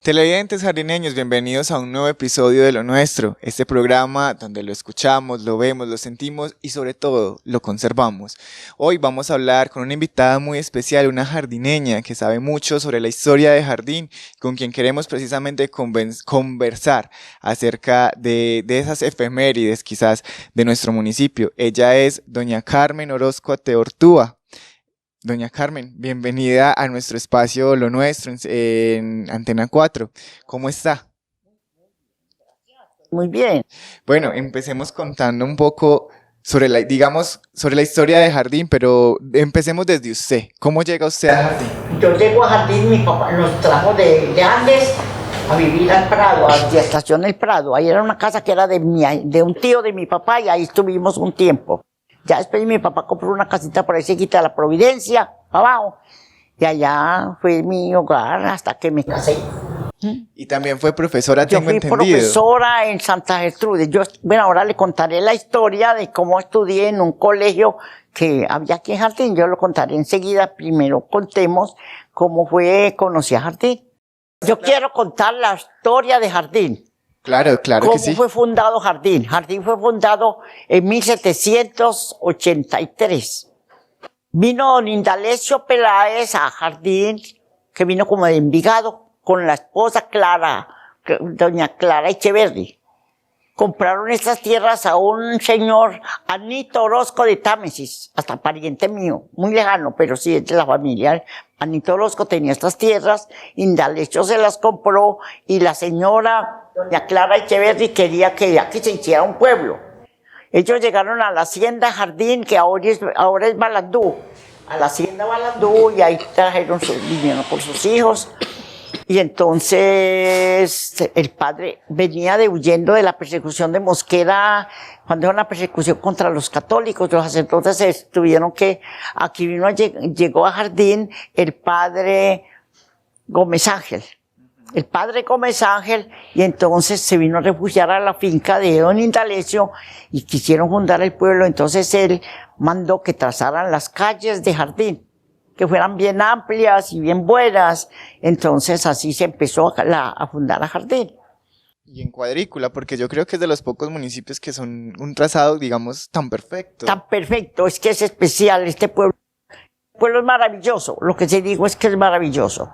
Televidentes jardineños, bienvenidos a un nuevo episodio de Lo Nuestro, este programa donde lo escuchamos, lo vemos, lo sentimos y sobre todo lo conservamos. Hoy vamos a hablar con una invitada muy especial, una jardineña que sabe mucho sobre la historia de jardín, con quien queremos precisamente conversar acerca de esas efemérides quizás de nuestro municipio. Ella es doña Carmen Orozco Ateortúa. Doña Carmen, bienvenida a nuestro espacio Lo Nuestro en Antena 4. ¿Cómo está? Muy bien. Bueno, empecemos contando un poco sobre sobre la historia de Jardín, pero empecemos desde usted. ¿Cómo llega usted a Jardín? Yo llego a Jardín, mi papá nos trajo de Andes a vivir al Prado, a la estación del Prado. Ahí era una casa que era de un tío de mi papá y ahí estuvimos un tiempo. Ya después mi papá compró una casita por ahí cerquita de la Providencia, abajo. Y allá fue mi hogar hasta que me casé. Y también fue profesora, Yo tengo fui entendido. profesora en Santa Gertrudis. Bueno, ahora le contaré la historia de cómo estudié en un colegio que había aquí en Jardín. Yo lo contaré enseguida. Primero contemos cómo conocí a Jardín. Yo quiero contar la historia de Jardín. Claro que sí. ¿Cómo fue fundado Jardín? Jardín fue fundado en 1783. Vino don Indalecio Peláez a Jardín, que vino como de Envigado, con la esposa Clara, doña Clara Echeverri. Compraron estas tierras a un señor, Anito Orozco de Támesis, hasta pariente mío, muy lejano, pero sí es de la familia. Anito Orozco tenía estas tierras, Indalecio se las compró y la señora, doña Clara Echeverri, quería que aquí se hiciera un pueblo. Ellos llegaron a la hacienda Jardín, que ahora es Balandú, a la hacienda Balandú, y ahí vinieron por sus hijos. Y entonces el padre venía huyendo de la persecución de Mosquera, cuando era una persecución contra los católicos. Los sacerdotes tuvieron que, aquí llegó a Jardín el padre Gómez Ángel. El padre Gómez Ángel, y entonces se vino a refugiar a la finca de don Indalecio y quisieron fundar el pueblo. Entonces él mandó que trazaran las calles de Jardín, que fueran bien amplias y bien buenas. Entonces así se empezó a fundar a Jardín. Y en cuadrícula, porque yo creo que es de los pocos municipios que son un trazado, digamos, tan perfecto. Tan perfecto, es que es especial este pueblo. El pueblo es maravilloso, lo que se digo es que es maravilloso.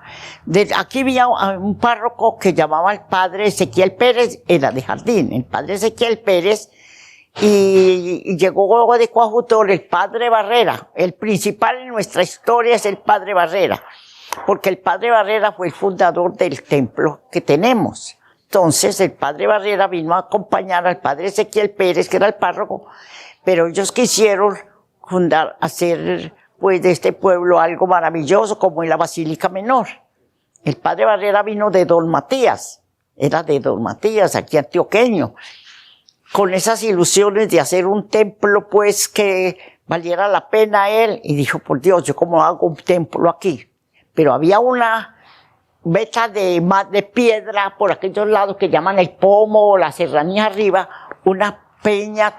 Aquí había un párroco que llamaba el padre Ezequiel Pérez, era de Jardín, el padre Ezequiel Pérez, y llegó luego de coadjutor el padre Barrera. El principal en nuestra historia es el padre Barrera, porque el padre Barrera fue el fundador del templo que tenemos. Entonces el padre Barrera vino a acompañar al padre Ezequiel Pérez, que era el párroco, pero ellos quisieron hacer pues de este pueblo algo maravilloso, como en la Basílica Menor. El padre Barrera vino de Don Matías, era de Don Matías, aquí antioqueño, con esas ilusiones de hacer un templo, pues, que valiera la pena él, y dijo, por Dios, ¿yo cómo hago un templo aquí? Pero había una veta de piedra por aquellos lados que llaman el Pomo o la Serranía arriba, una peña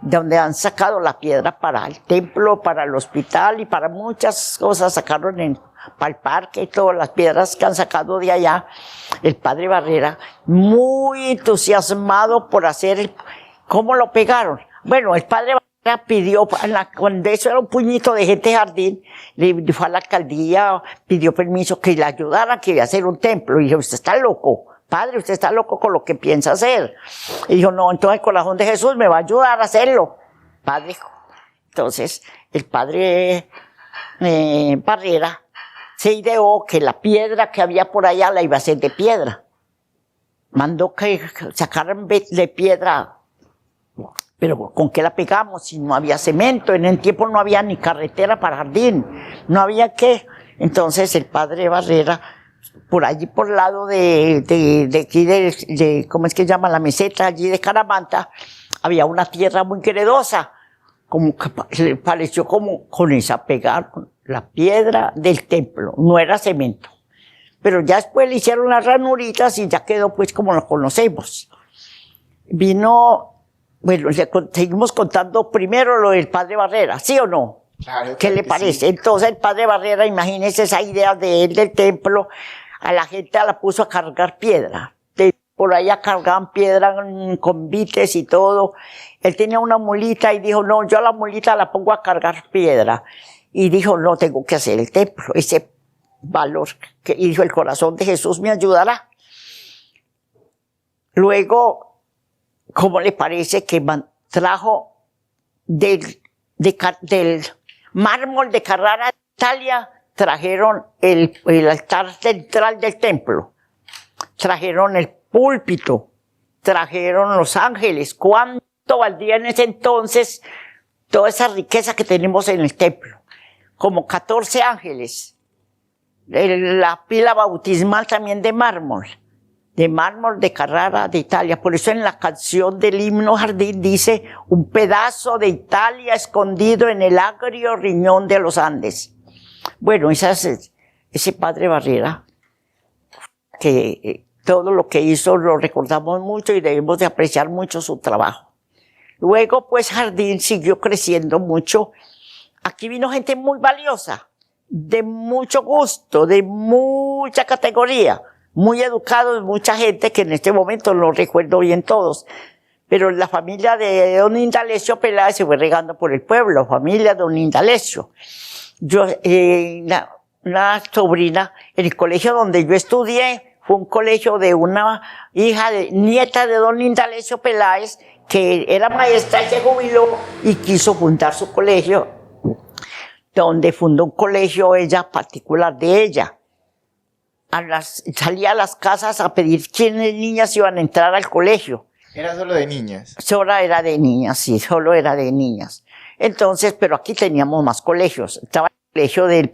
donde han sacado la piedra para el templo, para el hospital y para muchas cosas. Sacaron para el parque y todas las piedras que han sacado de allá. El padre Barrera, muy entusiasmado por hacer ¿cómo lo pegaron? Bueno, el padre Barrera pidió, cuando eso era un puñito de gente de Jardín, le fue a la alcaldía, pidió permiso que le ayudaran, que iba a hacer un templo. Y dijo, usted está loco. Padre, usted está loco con lo que piensa hacer. Y dijo, no, entonces el corazón de Jesús me va a ayudar a hacerlo. Padre, entonces el padre Barrera se ideó que la piedra que había por allá la iba a hacer de piedra. Mandó que sacaran de piedra, pero ¿con qué la pegamos si no había cemento? En el tiempo no había ni carretera para Jardín, no había qué. Entonces el padre Barrera, por allí por el lado de aquí ¿cómo es que llama? La meseta allí de Caramanta, había una tierra muy gredosa, como que le pareció como con esa pegar la piedra del templo, no era cemento. Pero ya después le hicieron las ranuritas y ya quedó pues como lo conocemos. Bueno, seguimos contando primero lo del padre Barrera, ¿sí o no? Claro, ¿Qué le parece? Sí. Entonces el padre Barrera, imagínese esa idea de él del templo, a la gente la puso a cargar piedra. Por allá cargaban piedra en convites y todo. Él tenía una mulita y dijo, no, yo a la mulita la pongo a cargar piedra. Y dijo, no, tengo que hacer el templo, ese valor. Y dijo, el corazón de Jesús me ayudará. Luego, ¿cómo le parece que trajo del mármol de Carrara, Italia, trajeron el altar central del templo? Trajeron el púlpito, trajeron los ángeles. ¿Cuánto valdría en ese entonces toda esa riqueza que tenemos en el templo? Como 14 ángeles. La pila bautismal también de mármol de Carrara, de Italia. Por eso en la canción del himno Jardín dice, un pedazo de Italia escondido en el agrio riñón de los Andes. Bueno, ese padre Barrera, que todo lo que hizo lo recordamos mucho y debemos de apreciar mucho su trabajo. Luego, pues, Jardín siguió creciendo mucho. Aquí vino gente muy valiosa, de mucho gusto, de mucha categoría, muy educados, mucha gente que en este momento no recuerdo bien todos. Pero la familia de don Indalecio Peláez se fue regando por el pueblo, familia de don Indalecio. Yo, una sobrina, en el colegio donde yo estudié, fue un colegio de una nieta de don Indalecio Peláez, que era maestra y se jubiló y quiso fundar su colegio, donde fundó un colegio ella particular de ella. Salía a las casas a pedir quiénes niñas iban a entrar al colegio. ¿Era solo de niñas? Solo era de niñas, sí, solo era de niñas. Entonces, pero aquí teníamos más colegios. Estaba el colegio el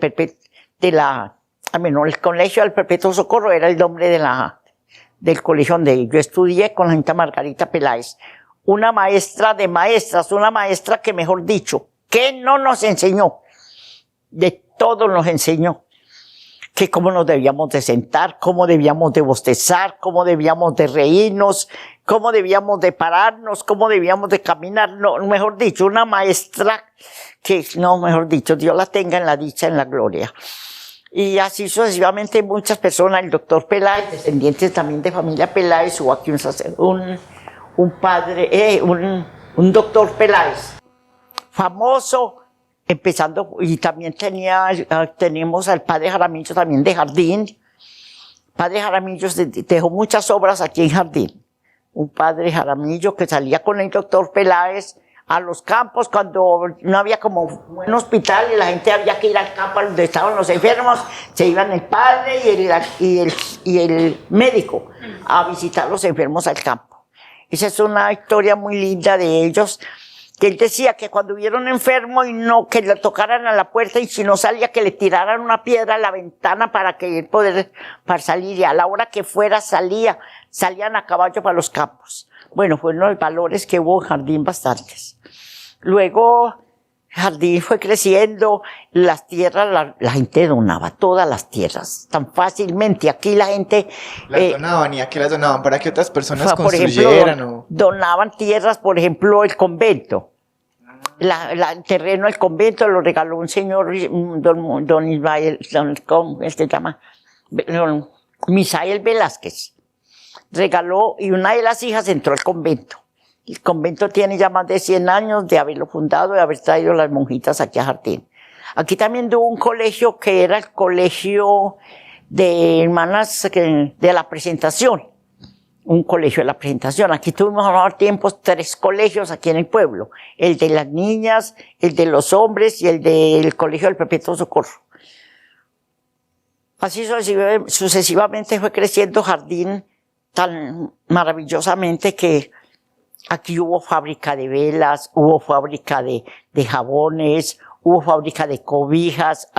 colegio del Perpetuo Socorro era el nombre del colegio donde yo estudié con la señorita Margarita Peláez. Una maestra de maestras, una maestra que, mejor dicho, que no nos enseñó, de todo nos enseñó. Que cómo nos debíamos de sentar, cómo debíamos de bostezar, cómo debíamos de reírnos, cómo debíamos de pararnos, cómo debíamos de caminar. No, mejor dicho, una maestra que, no, mejor dicho, Dios la tenga en la dicha, en la gloria. Y así sucesivamente muchas personas, el doctor Peláez, descendientes también de familia Peláez, hubo aquí un doctor Peláez, famoso, empezando, y también tenemos al padre Jaramillo también de Jardín. Padre Jaramillo dejó muchas obras aquí en Jardín. Un padre Jaramillo que salía con el doctor Peláez a los campos cuando no había como un hospital y la gente había que ir al campo donde estaban los enfermos, se iban el padre y el médico a visitar a los enfermos al campo. Esa es una historia muy linda de ellos, que él decía que cuando vieron enfermo y no, que le tocaran a la puerta y si no salía que le tiraran una piedra a la ventana para que él para salir, y a la hora que fuera salían a caballo para los campos. Bueno, fueron los valores que hubo en Jardín bastantes. Luego, Jardín fue creciendo, las tierras, la gente donaba todas las tierras, tan fácilmente. Aquí la gente... ¿Las donaban? ¿Y a qué las donaban? ¿Para que otras personas por construyeran? Ejemplo, donaban tierras, por ejemplo, el convento. El terreno del convento lo regaló un señor, don Ismael, ¿cómo se llama? Misael Velázquez. Regaló, y una de las hijas entró al convento. El convento tiene ya más de 100 años de haberlo fundado, de haber traído las monjitas aquí a Jardín. Aquí también tuvo un colegio que era el colegio de hermanas de la Presentación. Un colegio de la Presentación. Aquí tuvimos a los tiempos 3 colegios aquí en el pueblo. El de las niñas, el de los hombres y el del colegio del Perpetuo Socorro. Así sucesivamente fue creciendo Jardín tan maravillosamente que aquí hubo fábrica de velas, hubo fábrica de jabones, hubo fábrica de cobijas.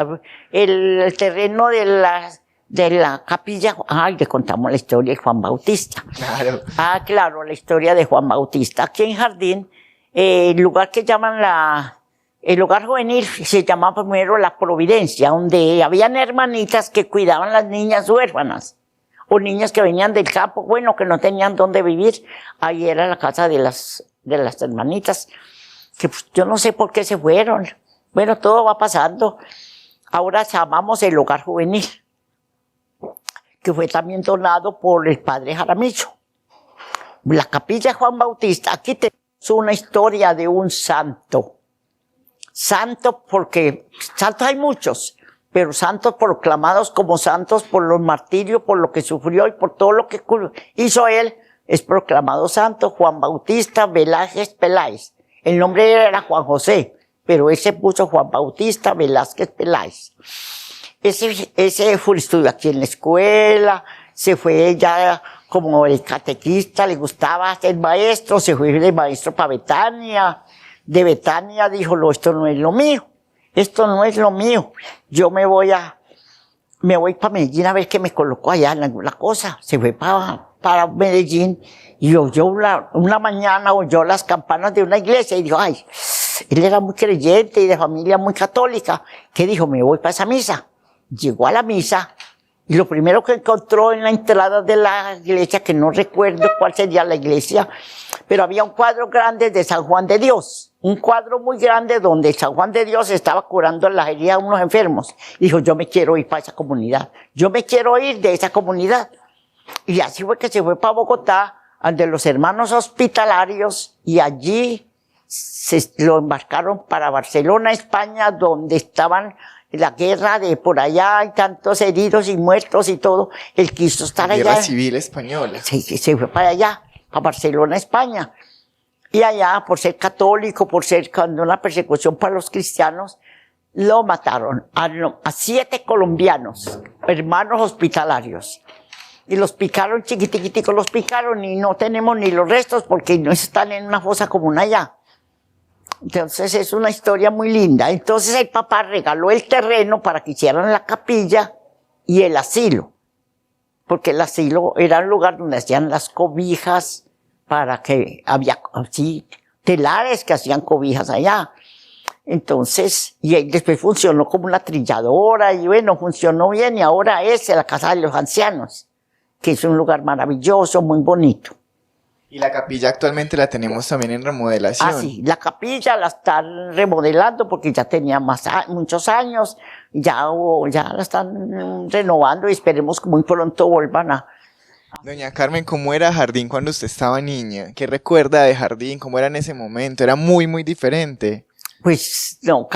El terreno de la capilla, le contamos la historia de Juan Bautista. Claro. Claro, la historia de Juan Bautista. Aquí en Jardín, el lugar que llaman el hogar juvenil se llamaba primero La Providencia, donde habían hermanitas que cuidaban las niñas huérfanas, o niñas que venían del campo, bueno, que no tenían dónde vivir. Ahí era la casa de las hermanitas, que pues, yo no sé por qué se fueron. Bueno, todo va pasando. Ahora llamamos el hogar juvenil. que fue también donado por el padre Jaramillo. La capilla de Juan Bautista, aquí tenemos una historia de un santo. Santo porque, santos hay muchos, pero santos proclamados como santos por los martirios, por lo que sufrió y por todo lo que hizo él, es proclamado santo Juan Bautista Velázquez Peláez. El nombre era Juan José, pero él se puso Juan Bautista Velázquez Peláez. Ese estudió aquí en la escuela, se fue ya como el catequista, le gustaba ser maestro, se fue de maestro para Betania. De Betania dijo, no, esto no es lo mío, esto no es lo mío. Yo me voy para Medellín a ver qué me colocó allá en alguna cosa. Se fue para Medellín y oyó una mañana oyó las campanas de una iglesia y dijo, ay, él era muy creyente y de familia muy católica. ¿Qué dijo? Me voy para esa misa. Llegó a la misa y lo primero que encontró en la entrada de la iglesia, que no recuerdo cuál sería la iglesia, pero había un cuadro grande de San Juan de Dios, un cuadro muy grande donde San Juan de Dios estaba curando las heridas de unos enfermos. Dijo, yo me quiero ir para esa comunidad, yo me quiero ir de esa comunidad. Y así fue que se fue para Bogotá, ante los hermanos hospitalarios, y allí lo embarcaron para Barcelona, España, donde estaban la guerra de por allá, hay tantos heridos y muertos y todo. Él quiso estar allá. Guerra civil española. Se fue para allá, a Barcelona, España. Y allá, por ser católico, por ser cuando una persecución para los cristianos, lo mataron a 7 colombianos, hermanos hospitalarios. Y los picaron chiquitiquiticos, los picaron y no tenemos ni los restos porque no están en una fosa común allá. Entonces es una historia muy linda. Entonces el papá regaló el terreno para que hicieran la capilla y el asilo. Porque el asilo era un lugar donde hacían las cobijas, para que había así telares que hacían cobijas allá. Entonces, y después funcionó como una trilladora y bueno, funcionó bien y ahora es la casa de los ancianos, que es un lugar maravilloso, muy bonito. Y la capilla actualmente la tenemos también en remodelación. Ah, sí, la capilla la están remodelando porque ya tenía muchos años, ya la están renovando y esperemos que muy pronto vuelvan a... Doña Carmen, ¿cómo era Jardín cuando usted estaba niña? ¿Qué recuerda de Jardín? ¿Cómo era en ese momento? Era muy, muy diferente. Pues no,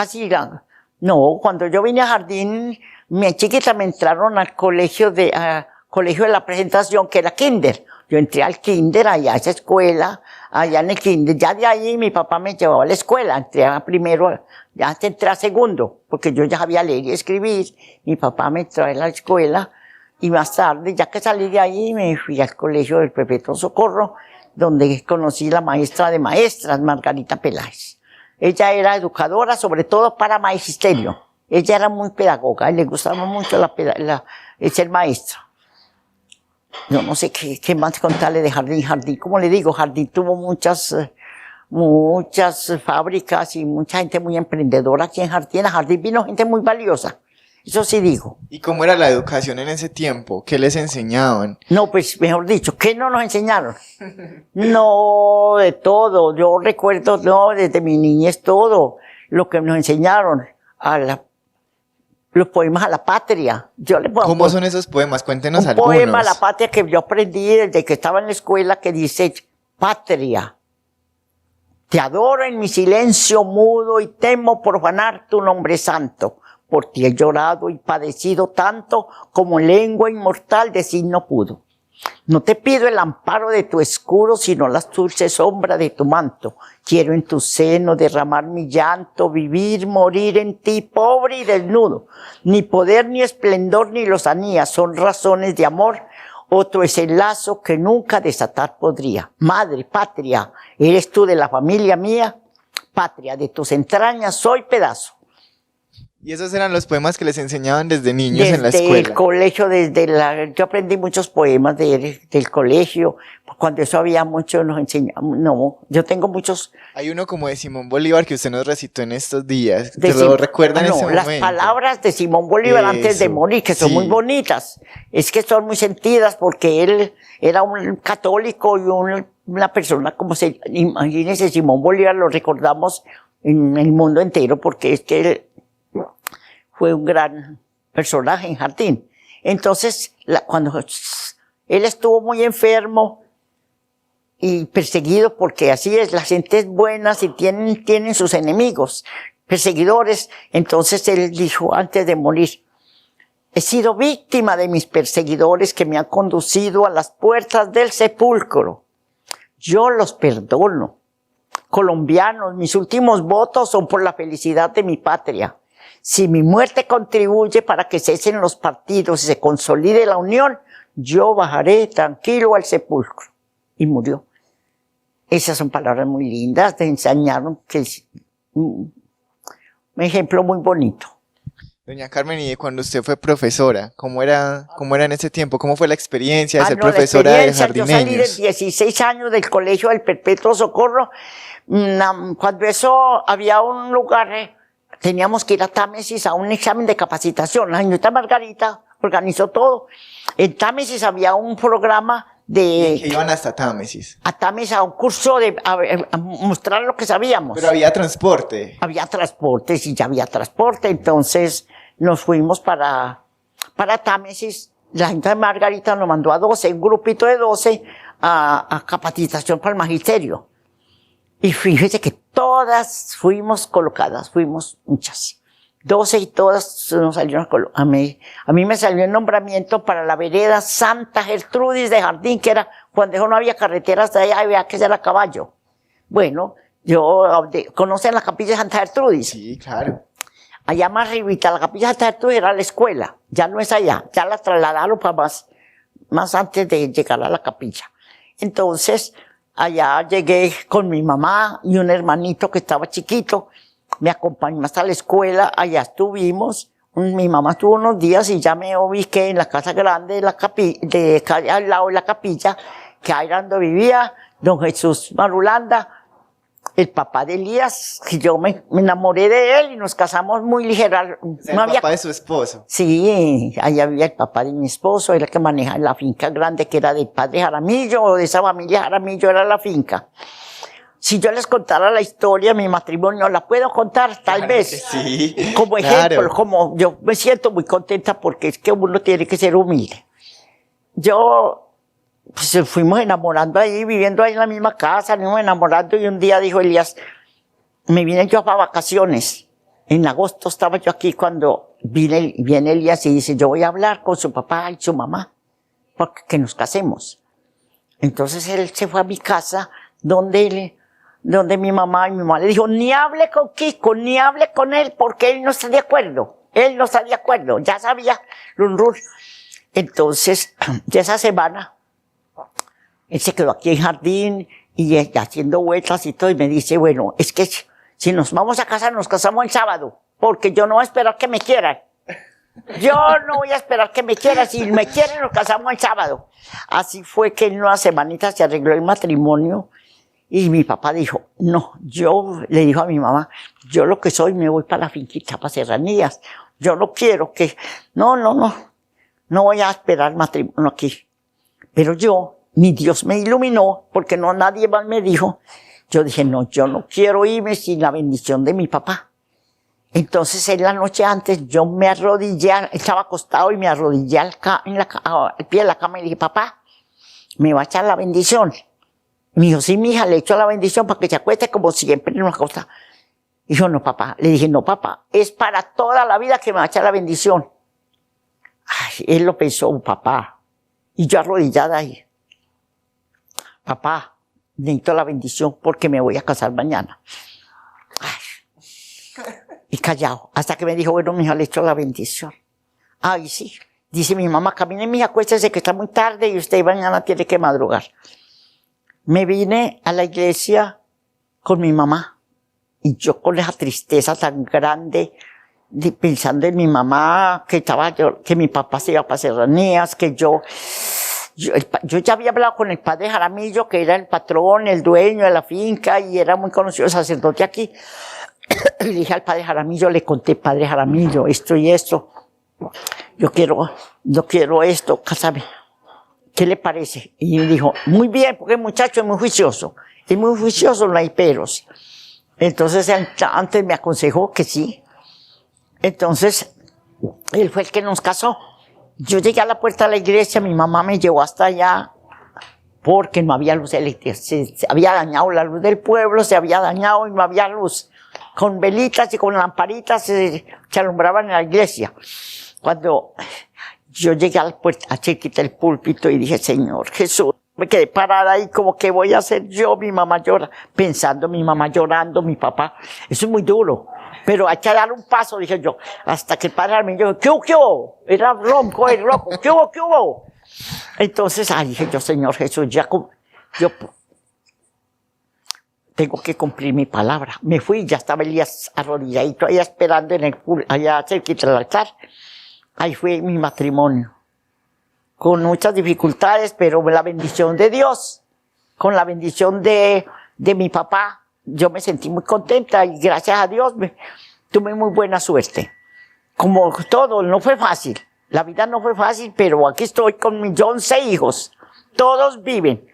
no, cuando yo vine a Jardín, mi chiquita me entraron al colegio de la Presentación, que era kinder. Yo entré al kinder, allá a esa escuela, allá en el kinder. Ya de ahí mi papá me llevaba a la escuela. Entré a primero, ya entré a segundo, porque yo ya sabía leer y escribir. Mi papá me trae a la escuela y más tarde, ya que salí de ahí, me fui al colegio del Perpetuo Socorro, donde conocí la maestra de maestras, Margarita Peláez. Ella era educadora, sobre todo para magisterio. Ella era muy pedagoga y le gustaba mucho ser maestra. Yo no sé qué más contarle de Jardín. Jardín, como le digo, Jardín tuvo muchas fábricas y mucha gente muy emprendedora aquí en Jardín. A Jardín vino gente muy valiosa. Eso sí digo. ¿Y cómo era la educación en ese tiempo? ¿Qué les enseñaban? No, pues mejor dicho, ¿qué no nos enseñaron? No, de todo. Yo recuerdo, no, desde mi niñez todo lo que nos enseñaron los poemas a la patria. ¿Cómo son esos poemas? Cuéntenos algunos. Un poema a la patria que yo aprendí desde que estaba en la escuela que dice, patria, te adoro en mi silencio mudo y temo profanar tu nombre santo. Por ti he llorado y padecido tanto como lengua inmortal decir no pudo. No te pido el amparo de tu escudo, sino la dulce sombra de tu manto. Quiero en tu seno derramar mi llanto, vivir, morir en ti, pobre y desnudo. Ni poder, ni esplendor, ni lozanía son razones de amor. Otro es el lazo que nunca desatar podría. Madre, patria, eres tú de la familia mía. Patria, de tus entrañas soy pedazo. ¿Y esos eran los poemas que les enseñaban desde niños en la escuela? Desde el colegio, yo aprendí muchos poemas del colegio. Cuando eso había mucho nos enseñaban. No, yo tengo muchos. Hay uno como de Simón Bolívar que usted nos recitó en estos días. ¿Te lo recuerda en ese momento? Las palabras de Simón Bolívar antes de morir, que son muy bonitas. Es que son muy sentidas porque él era un católico y una persona imagínese, Simón Bolívar lo recordamos en el mundo entero porque es que él fue un gran personaje en Jardín. Entonces, cuando él estuvo muy enfermo y perseguido, porque así es, la gente es buena y tienen sus enemigos, perseguidores. Entonces él dijo antes de morir: he sido víctima de mis perseguidores que me han conducido a las puertas del sepulcro. Yo los perdono. Colombianos, mis últimos votos son por la felicidad de mi patria. Si mi muerte contribuye para que cesen los partidos y se consolide la unión, yo bajaré tranquilo al sepulcro. Y murió. Esas son palabras muy lindas, te enseñaron que es un ejemplo muy bonito. Doña Carmen, y cuando usted fue profesora, ¿cómo era en ese tiempo? ¿Cómo fue la experiencia de ser profesora de Yo salí de jardineños? 16 años del Colegio del Perpetuo Socorro. Cuando eso había un lugar, teníamos que ir a Támesis a un examen de capacitación. La señorita Margarita organizó todo. En Támesis había un programa Que iban hasta Támesis. a Támesis, a un curso a mostrar lo que sabíamos. Pero había transporte. Había transporte, sí, ya había transporte. Entonces nos fuimos para Támesis. La gente de Margarita nos mandó a 12, un grupito de 12, a capacitación para el magisterio. Y fíjese que todas fuimos colocadas, fuimos muchas. 12 y todas nos salieron a mí me salió el nombramiento para la vereda Santa Gertrudis de Jardín, que era cuando no había carretera hasta allá, y vea que era a caballo. Bueno, ¿conocen la capilla de Santa Gertrudis? Sí, claro. Allá más arribita, la capilla de Santa Gertrudis era la escuela, ya no es allá, ya la trasladaron para más antes de llegar a la capilla. Entonces, allá llegué con mi mamá y un hermanito que estaba chiquito, me acompañó hasta la escuela, allá estuvimos, mi mamá estuvo unos días y ya me ubiqué en la casa grande al lado de la capilla, que ahí era donde vivía don Jesús Marulanda, el papá de Elías, que yo me enamoré de él y nos casamos muy ligera. El papá de su esposo. Sí, allá vivía el papá de mi esposo, era el que manejaba la finca grande que era del padre Jaramillo, o de esa familia Jaramillo era la finca. Si yo les contara la historia de mi matrimonio, ¿la puedo contar? Tal vez. Sí, como ejemplo, claro. como yo me siento muy contenta porque es que uno tiene que ser humilde. Pues fuimos enamorando ahí, viviendo ahí en la misma casa, nos fuimos enamorando, y un día dijo Elías, me vine yo para vacaciones. En agosto estaba yo aquí cuando viene Elías y dice, yo voy a hablar con su papá y su mamá, porque que nos casemos. Entonces él se fue a mi casa, donde mi mamá le dijo, ni hable con Kiko, ni hable con él, porque él no está de acuerdo. Él no está de acuerdo, ya sabía, Lunrul. Entonces, ya esa semana, él se quedó aquí en jardín y haciendo vueltas y todo, y me dice, bueno, es que si nos vamos a casar, nos casamos el sábado, porque yo no voy a esperar que me quieran. Yo no voy a esperar que me quieran, si me quieren nos casamos el sábado. Así fue que en una semanita se arregló el matrimonio, y mi papá dijo, no, le dijo a mi mamá, yo lo que soy me voy para la finquita, para Serranías. Yo no quiero no voy a esperar matrimonio aquí. Pero mi Dios me iluminó, porque nadie más me dijo. Yo dije, no, yo no quiero irme sin la bendición de mi papá. Entonces, en la noche antes, yo me arrodillé, estaba acostado y me arrodillé al pie de la cama y dije, papá, ¿me va a echar la bendición? Y me dijo, sí, mija, le echo la bendición para que se acueste como siempre en una cosa. Dijo, no, papá. Le dije, no, papá, es para toda la vida que me va a echar la bendición. Ay, él lo pensó, papá. Y yo arrodillada ahí. Papá, necesito la bendición porque me voy a casar mañana. Ay. Y callado, hasta que me dijo, bueno, mija, le echo la bendición. Ay, sí. Dice mi mamá, camine, mija, acuéstese que está muy tarde y usted mañana tiene que madrugar. Me vine a la iglesia con mi mamá, y yo con esa tristeza tan grande, pensando en mi mamá, que mi papá se iba para Serranías, que yo ya había hablado con el padre Jaramillo, que era el patrón, el dueño de la finca, y era muy conocido el sacerdote aquí. Le dije al padre Jaramillo, le conté, padre Jaramillo, esto y esto, yo quiero esto, cásame. ¿Qué le parece? Y me dijo, muy bien, porque el muchacho es muy juicioso, no hay peros. Entonces, antes me aconsejó que sí. Entonces, él fue el que nos casó. Yo llegué a la puerta de la iglesia, mi mamá me llevó hasta allá porque no había luz eléctrica. Se había dañado la luz del pueblo, se había dañado y no había luz. Con velitas y con lamparitas se alumbraban en la iglesia. Cuando yo llegué a la puerta, a chiquita el púlpito y dije, Señor Jesús, me quedé parada ahí como, ¿qué voy a hacer yo? Mi mamá llora, pensando, mi mamá llorando, mi papá. Eso es muy duro. Pero hay que dar un paso, dije yo, hasta que el padre me dijo, ¿qué hubo? Era ronco, el loco, ¿qué hubo, qué hubo? Entonces, dije yo, Señor Jesús, yo tengo que cumplir mi palabra. Me fui, ya estaba Elías arrodilladito ahí esperando allá cerquita del altar. Ahí fue mi matrimonio. Con muchas dificultades, pero la bendición de Dios, con la bendición de mi papá, yo me sentí muy contenta y gracias a Dios tuve muy buena suerte. Como todo, no fue fácil. La vida no fue fácil, pero aquí estoy con mis 11 hijos. Todos viven.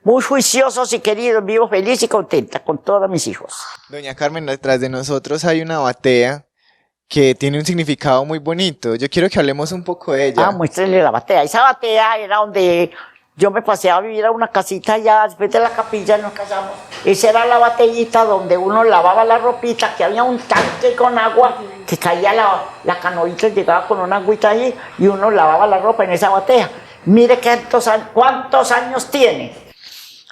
Muy juiciosos y queridos, vivo feliz y contenta con todos mis hijos. Doña Carmen, detrás de nosotros hay una batea que tiene un significado muy bonito. Yo quiero que hablemos un poco de ella. Muéstrenle la batea. Esa batea era donde yo me pasé a vivir a una casita allá, después de la capilla nos casamos. Esa era la batellita donde uno lavaba la ropita, que había un tanque con agua, que caía la canoita y llegaba con una agüita allí, y uno lavaba la ropa en esa batea. Mire cuántos años tiene.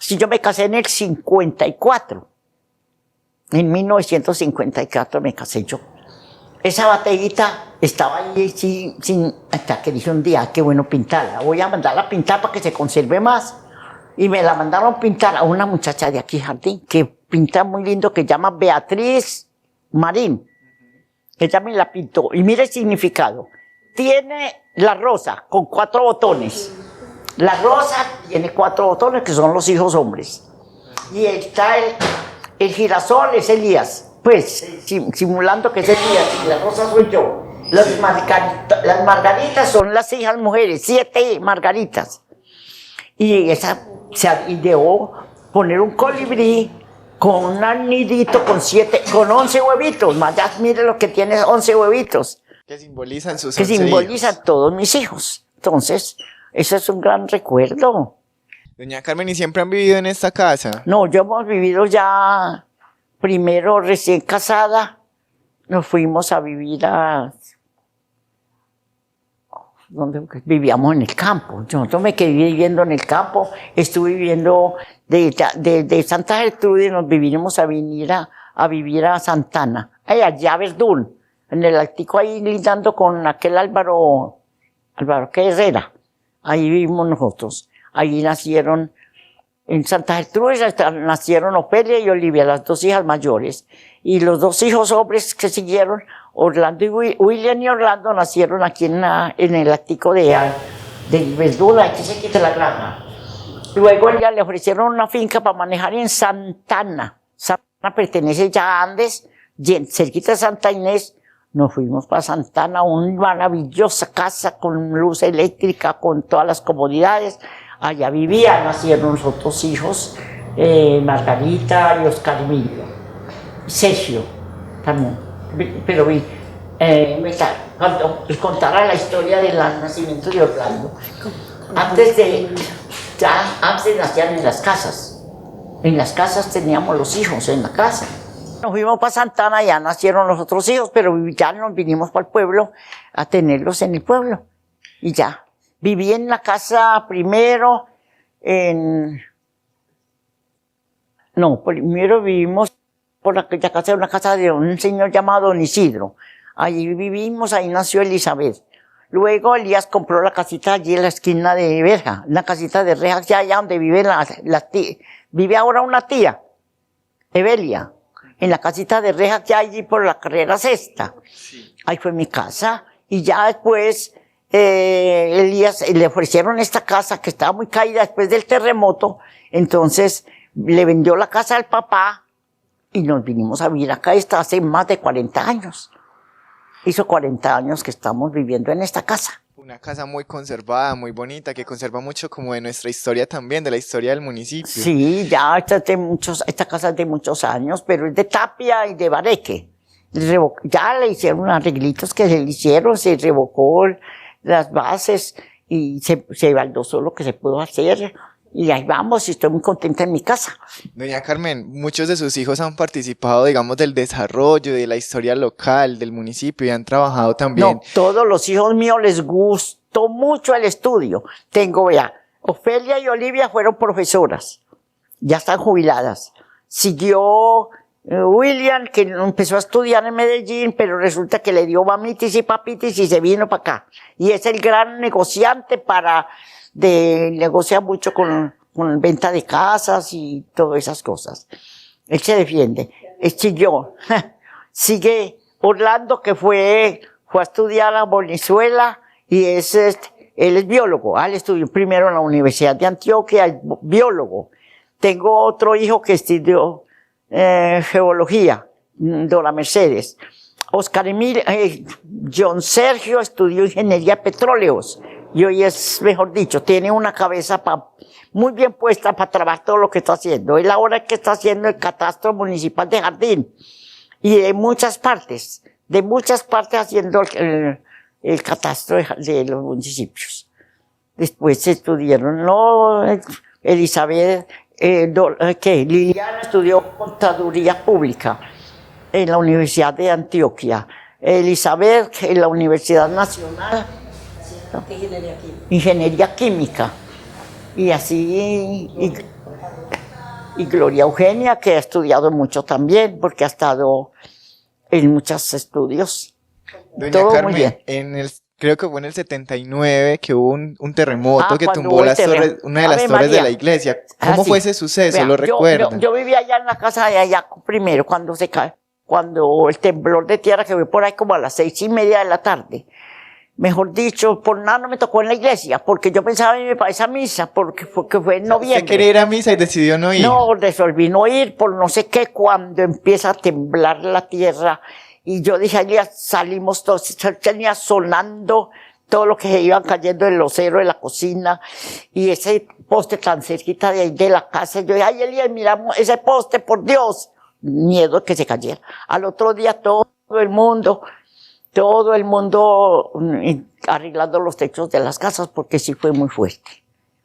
Si yo me casé en el 54, en 1954 me casé yo. Esa batellita estaba ahí hasta que dije un día, qué bueno pintarla. Voy a mandarla a pintar para que se conserve más. Y me la mandaron pintar a una muchacha de aquí, jardín, que pinta muy lindo, que se llama Beatriz Marín. Ella me la pintó. Y mire el significado. Tiene la rosa con 4 botones. La rosa tiene 4 botones, que son los hijos hombres. Y está el girasol, es Elías. Pues, simulando que es Elías, y la rosa soy yo. Las margaritas son las hijas mujeres, 7 margaritas. Y esa se ideó poner un colibrí con un anidito con 11 huevitos. Más ya mire lo que tiene 11 huevitos. Que simbolizan sus 11 simbolizan todos mis hijos. Entonces, eso es un gran recuerdo. Doña Carmen, ¿y siempre han vivido en esta casa? No, yo hemos vivido ya, primero recién casada, nos fuimos a vivir donde vivíamos en el campo. Yo me quedé viviendo en el campo, estuve viviendo de Santa Gertrudis, nos vinimos a vivir a Santana, allá a Verdún, en el Altico ahí lindando con aquel Álvaro que Herrera. Ahí vivimos nosotros. Ahí nacieron, en Santa Gertrudis nacieron Ofelia y Olivia, las 2 hijas mayores. Y los 2 hijos hombres que siguieron, Orlando y William y Orlando, nacieron aquí en el Altico de Verdún, aquí se quita la granja. Luego ya le ofrecieron una finca para manejar en Santana. Santana pertenece ya a Andes, cerquita de Santa Inés. Nos fuimos para Santana, una maravillosa casa con luz eléctrica, con todas las comodidades. Allá vivían, nacieron los otros hijos, Margarita y Oscar Emilio. Sergio también. Pero cuando les contara la historia del nacimiento de Orlando, antes nacían en las casas. En las casas teníamos los hijos, en la casa. Nos fuimos para Santana, ya nacieron los otros hijos, pero ya nos vinimos para el pueblo a tenerlos en el pueblo. Y ya. Viví en la casa primero primero vivimos por aquella casa, una casa de un señor llamado Don Isidro. Allí vivimos, ahí nació Elizabeth. Luego Elías compró la casita allí en la esquina de Verja, una casita de rejas, allá donde vive vive ahora una tía, Evelia. En la casita de rejas que hay allí por la carrera sexta. Sí. Ahí fue mi casa. Y ya después, Elías, le ofrecieron esta casa que estaba muy caída después del terremoto. Entonces, le vendió la casa al papá y nos vinimos a vivir acá. Está hace más de 40 años. Hizo 40 años que estamos viviendo en esta casa. Una casa muy conservada, muy bonita, que conserva mucho como de nuestra historia también, de la historia del municipio. Sí, ya esta casa es de muchos años, pero es de tapia y de bareque. Ya le hicieron arreglitos que se le hicieron, se revocó las bases y se baldosó lo que se pudo hacer. Y ahí vamos, y estoy muy contenta en mi casa. Doña Carmen, muchos de sus hijos han participado, digamos, del desarrollo, de la historia local, del municipio y han trabajado también. No, todos los hijos míos les gustó mucho el estudio. Tengo, vea, Ofelia y Olivia fueron profesoras, ya están jubiladas. Siguió William, que empezó a estudiar en Medellín, pero resulta que le dio mamitis y papitis y se vino para acá. Y es el gran negociante negocia mucho con venta de casas y todas esas cosas. Él se defiende. Siguió. Sigue Orlando, que fue a estudiar a Venezuela y él es biólogo. Él estudió primero en la Universidad de Antioquia, es biólogo. Tengo otro hijo que estudió geología, Dora Mercedes. Oscar Emilio, John Sergio estudió ingeniería de petróleos. Y hoy es, mejor dicho, tiene una cabeza muy bien puesta para trabajar todo lo que está haciendo. Él ahora que está haciendo el catastro municipal de Jardín. Y de muchas partes haciendo el catastro de los municipios. Después estudiaron, Elizabeth, Liliana estudió contaduría pública en la Universidad de Antioquia. Elizabeth en la Universidad Nacional. Ingeniería química. Y así, y Gloria Eugenia, que ha estudiado mucho también, porque ha estado en muchos estudios. Doña Todo Carmen, muy bien. creo que fue en el 79 que hubo un terremoto que cuando tumbó hubo el terremoto. una de las Ave torres de María. la iglesia. ¿Cómo Sí. fue ese suceso? Vea, ¿Lo recuerdan? yo vivía allá en la casa de allá primero, cuando el temblor de tierra que fue por ahí como a las 6:30 de la tarde. Mejor dicho, por nada no me tocó en la iglesia, porque yo pensaba irme para esa misa, porque fue en noviembre. ¿Usted quería ir a misa y decidió no ir? No, resolví no ir por no sé qué, cuando empieza a temblar la tierra. Y yo dije, allá salimos todos, tenía sonando todo lo que se iban cayendo del losero de la cocina. Y ese poste tan cerquita de ahí de la casa. Yo dije, ay, Elías, miramos ese poste, por Dios. Miedo que se cayera. Al otro día todo el mundo arreglando los techos de las casas, porque sí fue muy fuerte.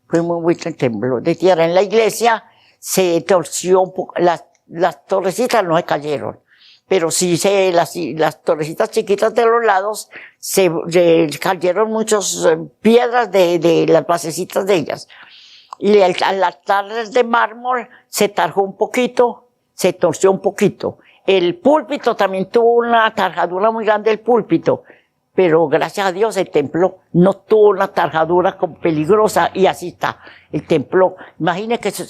Fue muy fuerte el temblor de tierra. En la iglesia se torció un poco, las torrecitas no se cayeron, pero sí las torrecitas chiquitas de los lados se cayeron muchas piedras de las basecitas de ellas. Y al altar de mármol se tarjó un poquito, se torció un poquito. El púlpito también tuvo una tarjadura muy grande, el púlpito, pero gracias a Dios el templo no tuvo una tarjadura peligrosa y así está. El templo, imagine que eso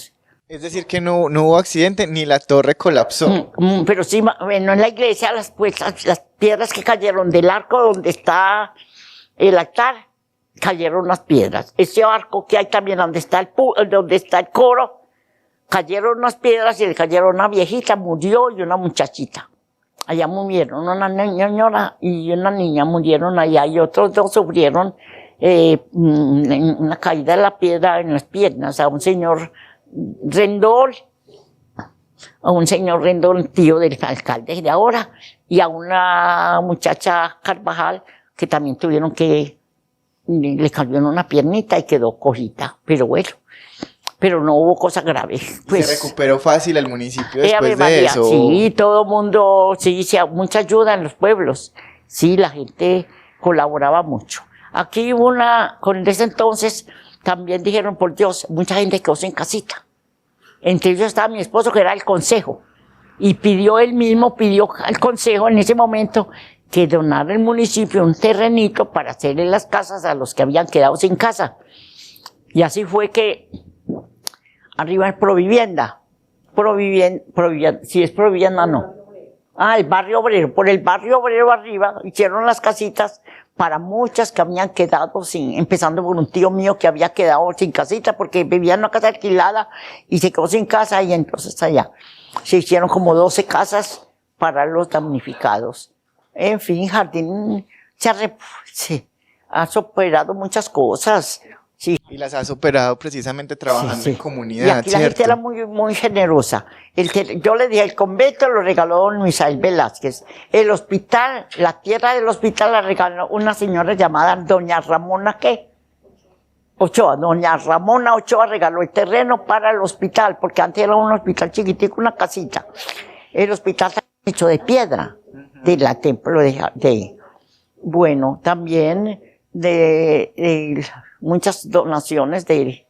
Es decir, que no hubo accidente ni la torre colapsó. pero sí, bueno, en la iglesia las piedras que cayeron del arco donde está el altar, cayeron unas piedras. Ese arco que hay también donde está el coro, cayeron unas piedras y le cayeron una viejita, murió, y una muchachita. Allá murieron, una señora y una niña murieron allá, y otros dos sufrieron una caída de la piedra en las piernas. A un señor Rendón, tío del alcalde de ahora, y a una muchacha Carvajal, que también le cayó en una piernita y quedó cojita, pero bueno. Pero no hubo cosas graves. Pues, ¿Se recuperó fácil el municipio después Ave de María, eso? sí, todo mundo, sí, mucha ayuda en los pueblos. Sí, la gente colaboraba mucho. Aquí hubo con ese entonces, también dijeron, por Dios, mucha gente quedó sin casita. Entre ellos estaba mi esposo, que era el consejo. Y pidió al consejo en ese momento que donara el municipio un terrenito para hacerle las casas a los que habían quedado sin casa. Y así fue que arriba es Provivienda. Si es Provivienda, no. El barrio obrero. Por el barrio obrero arriba hicieron las casitas para muchas que habían quedado empezando por un tío mío que había quedado sin casita porque vivía en una casa alquilada y se quedó sin casa, y entonces allá se hicieron como 12 casas para los damnificados. En fin, Jardín se ha superado muchas cosas. Sí. Y las ha superado precisamente trabajando Sí, sí. en Y comunidad, aquí la gente ¿cierto? era muy generosa. Yo le dije, el convento lo regaló don Misael Velázquez. El hospital, la tierra del hospital la regaló una señora llamada doña Ramona, ¿qué? Ochoa. Doña Ramona Ochoa regaló el terreno para el hospital, porque antes era un hospital chiquitico, una casita. El hospital está hecho de piedra, de la templo bueno, también de muchas donaciones de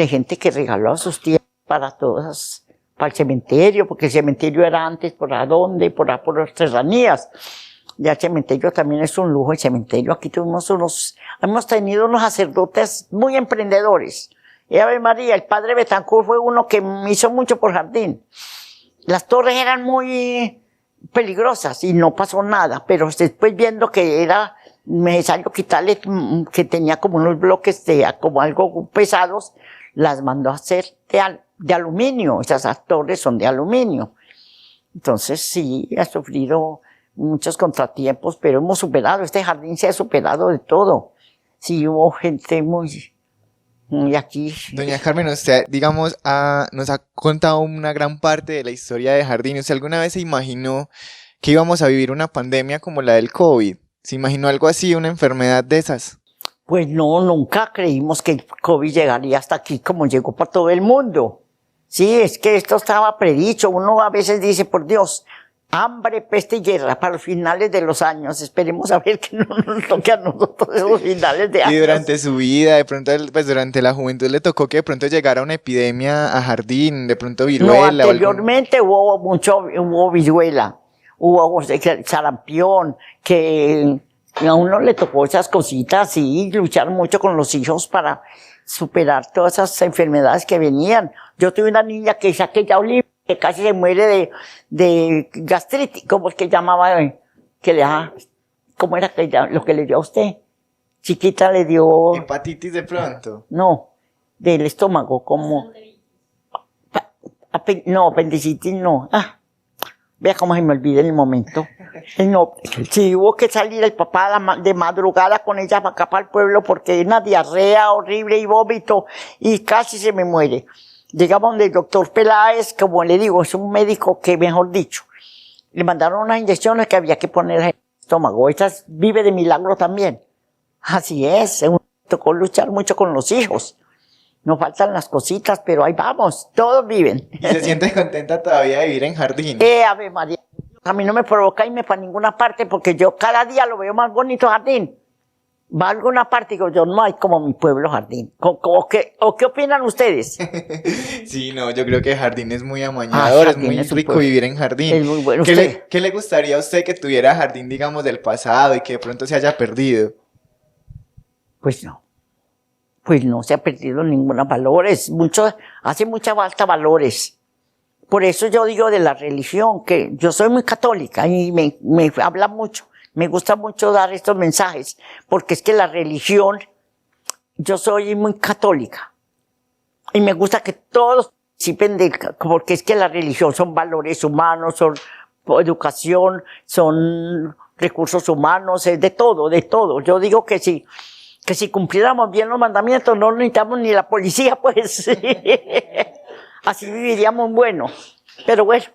gente que regaló sus tierras para todas, para el cementerio, porque el cementerio era antes por dónde, por las serranías. Ya el cementerio también es un lujo, el cementerio. Aquí hemos tenido unos sacerdotes muy emprendedores. Y Ave María, el padre Betancourt fue uno que me hizo mucho por jardín. Las torres eran muy peligrosas y no pasó nada, pero después viendo que era necesario quitarle, que tenía como unos bloques como algo pesados, las mandó a hacer de aluminio. Esas torres son de aluminio. Entonces sí, ha sufrido muchos contratiempos, pero hemos superado, este jardín se ha superado de todo. Sí, hubo gente muy aquí. Doña Carmen, usted, digamos, nos ha contado una gran parte de la historia de Jardín. ¿Usted alguna vez se imaginó que íbamos a vivir una pandemia como la del COVID? ¿Se imaginó algo así, una enfermedad de esas? Pues no, nunca creímos que el COVID llegaría hasta aquí como llegó para todo el mundo. Sí, es que esto estaba predicho. Uno a veces dice, por Dios, hambre, peste y guerra para los finales de los años. Esperemos a ver que no nos toque a nosotros esos finales de años. Y durante su vida, de pronto, pues durante la juventud le tocó que de pronto llegara una epidemia a Jardín, de pronto viruela. No, anteriormente hubo viruela, hubo sarampión, que a uno le tocó esas cositas y luchar mucho con los hijos para superar todas esas enfermedades que venían. Yo tuve una niña que es aquella Olivia, que casi se muere de gastritis, como es que llamaba, ¿cómo era lo que le dio a usted? Chiquita le dio... Hepatitis de pronto. No, del estómago, como... No, apendicitis no. Vea cómo se me olvida en el momento. No, sí, hubo que salir el papá de madrugada con ella para acá para el pueblo porque una diarrea horrible y vómito y casi se me muere. Llegamos donde el doctor Peláez, como le digo, es un médico que, mejor dicho, le mandaron unas inyecciones que había que poner en el estómago. Esas vive de milagro también. Así es, tocó luchar mucho con los hijos. Nos faltan las cositas, pero ahí vamos, todos viven. ¿Y se siente contenta todavía de vivir en Jardín? Ave María, a mí no me provoca irme para ninguna parte porque yo cada día lo veo más bonito Jardín. Va a alguna parte y digo, yo no hay como mi pueblo Jardín. ¿O qué opinan ustedes? Sí, no, yo creo que Jardín es muy amañador, es muy rico vivir en Jardín. Es muy bueno. ¿Qué le gustaría a usted que tuviera Jardín, digamos, del pasado y que de pronto se haya perdido? Pues no se ha perdido ninguna valores, hace mucha falta valores. Por eso yo digo de la religión, que yo soy muy católica y me habla mucho, me gusta mucho dar estos mensajes, porque es que la religión, yo soy muy católica y me gusta que todos participen porque es que la religión son valores humanos, son educación, son recursos humanos, es de todo, de todo. Yo digo que si cumpliéramos bien los mandamientos, no necesitamos ni la policía, pues. Así viviríamos bueno. Pero bueno,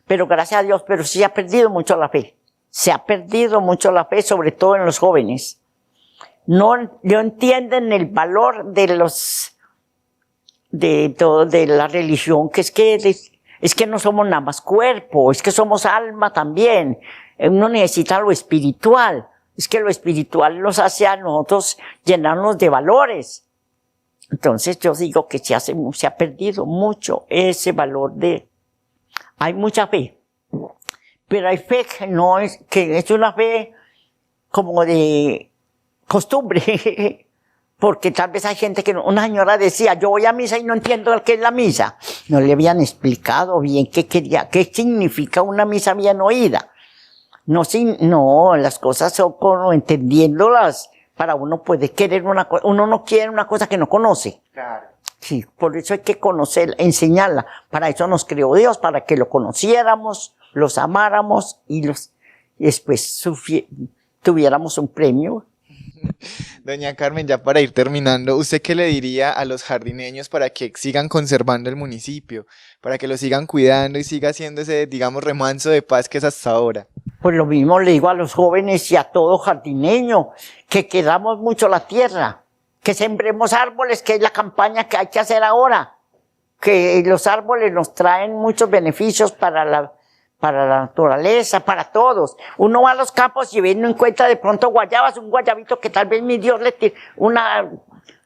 pero gracias a Dios, pero sí se ha perdido mucho la fe. Se ha perdido mucho la fe, sobre todo en los jóvenes. No entienden el valor de la religión, que es que no somos nada más cuerpo, es que somos alma también. Uno necesita lo espiritual. Es que lo espiritual nos hace a nosotros llenarnos de valores. Entonces yo digo que se ha perdido mucho ese valor hay mucha fe, pero hay fe que es una fe como de costumbre, porque tal vez hay gente una señora decía, yo voy a misa y no entiendo qué es la misa. No le habían explicado bien qué significa una misa bien oída. No, las cosas son como entendiéndolas. Para uno puede querer una cosa, uno no quiere una cosa que no conoce. Claro. Sí, por eso hay que conocerla, enseñarla. Para eso nos creó Dios, para que lo conociéramos, los amáramos y después tuviéramos un premio. Doña Carmen, ya para ir terminando, ¿usted qué le diría a los jardineños para que sigan conservando el municipio, para que lo sigan cuidando y siga siendo ese, digamos, remanso de paz que es hasta ahora? Pues lo mismo le digo a los jóvenes y a todo jardineño, que queramos mucho la tierra, que sembremos árboles, que es la campaña que hay que hacer ahora, que los árboles nos traen muchos beneficios para la naturaleza, para todos. Uno va a los campos y ve, no encuentra de pronto guayabas, un guayabito que tal vez mi Dios le tiró, una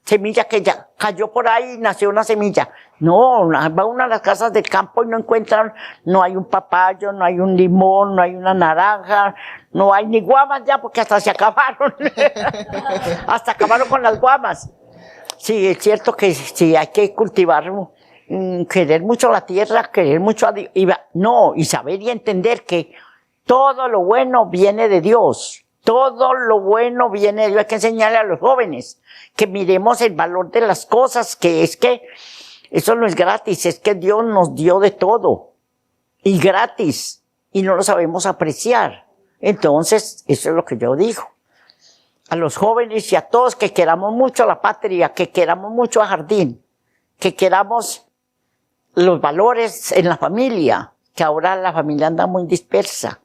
semilla que ya cayó por ahí y nació una semilla. No, va uno a las casas del campo y no encuentran, no hay un papayo, no hay un limón, no hay una naranja, no hay ni guamas ya porque hasta se acabaron. Hasta acabaron con las guamas. Sí, es cierto que sí hay que cultivar, querer mucho la tierra, querer mucho a Dios, y saber y entender que todo lo bueno viene de Dios. Todo lo bueno viene de Dios. Hay que enseñarle a los jóvenes que miremos el valor de las cosas, que es que eso no es gratis, es que Dios nos dio de todo y gratis y no lo sabemos apreciar. Entonces, eso es lo que yo digo. A los jóvenes y a todos que queramos mucho a la patria, que queramos mucho a Jardín, que queramos los valores en la familia, que ahora la familia anda muy dispersa.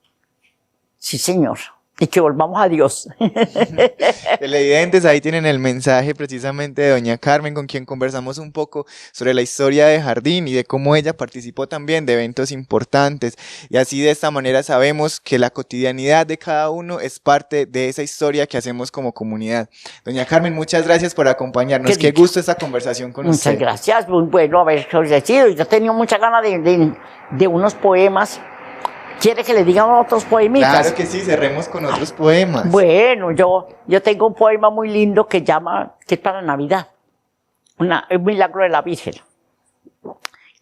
Sí, señor. Y que volvamos a Dios. Televidentes, ahí tienen el mensaje precisamente de doña Carmen, con quien conversamos un poco sobre la historia de Jardín y de cómo ella participó también de eventos importantes. Y así de esta manera sabemos que la cotidianidad de cada uno es parte de esa historia que hacemos como comunidad. Doña Carmen, muchas gracias por acompañarnos. Qué gusto esta conversación con usted. Muchas gracias, muy bueno haber sido. Yo tenía muchas ganas de unos poemas. ¿Quiere que le diga otros poemitas? Claro que sí, cerremos con otros poemas. Bueno, yo tengo un poema muy lindo que es para Navidad. Un milagro de la Virgen.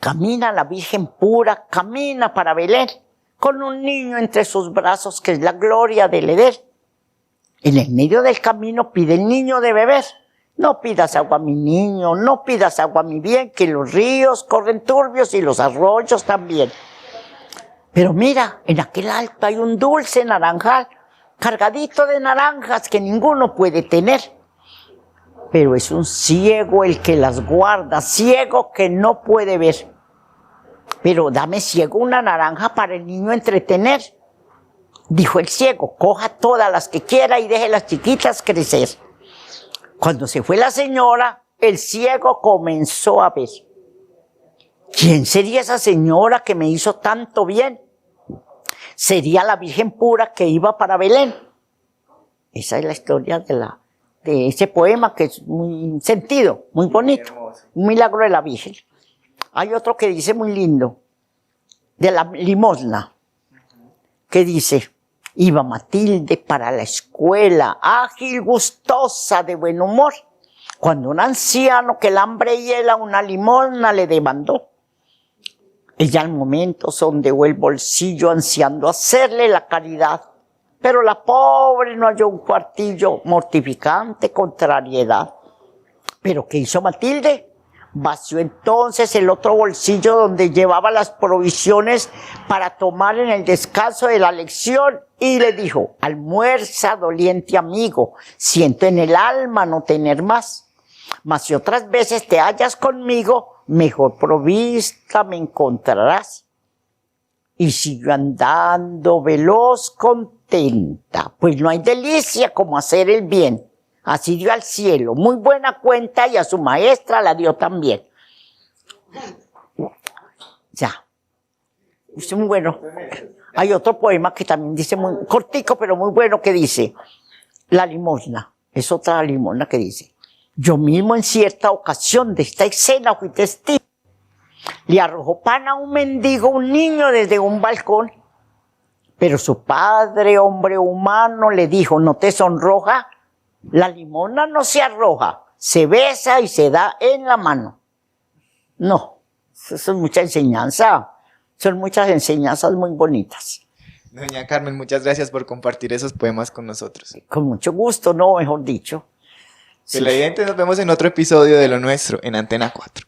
Camina la Virgen pura, camina para Belén, con un niño entre sus brazos que es la gloria del Edén. En el medio del camino pide el niño de beber. No pidas agua, mi niño, no pidas agua, mi bien, que los ríos corren turbios y los arroyos también. Pero mira, en aquel alto hay un dulce naranjal, cargadito de naranjas que ninguno puede tener. Pero es un ciego el que las guarda, ciego que no puede ver. Pero dame, ciego, una naranja para el niño entretener. Dijo el ciego, coja todas las que quiera y deje las chiquitas crecer. Cuando se fue la señora, el ciego comenzó a ver. ¿Quién sería esa señora que me hizo tanto bien? Sería la Virgen pura que iba para Belén. Esa es la historia de ese poema, que es muy sentido, muy bonito. Un milagro de la Virgen. Hay otro que dice muy lindo, de la limosna, que dice: iba Matilde para la escuela, ágil, gustosa, de buen humor, cuando un anciano que el hambre hiela una limosna le demandó. Ella al momento sondeó el bolsillo ansiando hacerle la caridad, pero la pobre no halló un cuartillo, mortificante contrariedad. ¿Pero qué hizo Matilde? Vació entonces el otro bolsillo donde llevaba las provisiones para tomar en el descanso de la lección y le dijo: almuerza, doliente amigo, siento en el alma no tener más, mas si otras veces te hallas conmigo, mejor provista me encontrarás. Y siguió andando veloz, contenta, pues no hay delicia como hacer el bien. Así dio al cielo muy buena cuenta y a su maestra la dio también. Ya. Es muy bueno. Hay otro poema que también dice, muy cortico pero muy bueno, que dice: la limosna. Es otra limosna que dice: yo mismo en cierta ocasión de esta escena fui testigo. Le arrojó pan a un mendigo, un niño, desde un balcón. Pero su padre, hombre humano, le dijo: ¿no te sonroja? La limosna no se arroja, se besa y se da en la mano. No, eso es mucha enseñanza. Son muchas enseñanzas muy bonitas. Doña Carmen, muchas gracias por compartir esos poemas con nosotros. Con mucho gusto, no, mejor dicho. Televidentes, nos vemos en otro episodio de Lo Nuestro en Antena 4.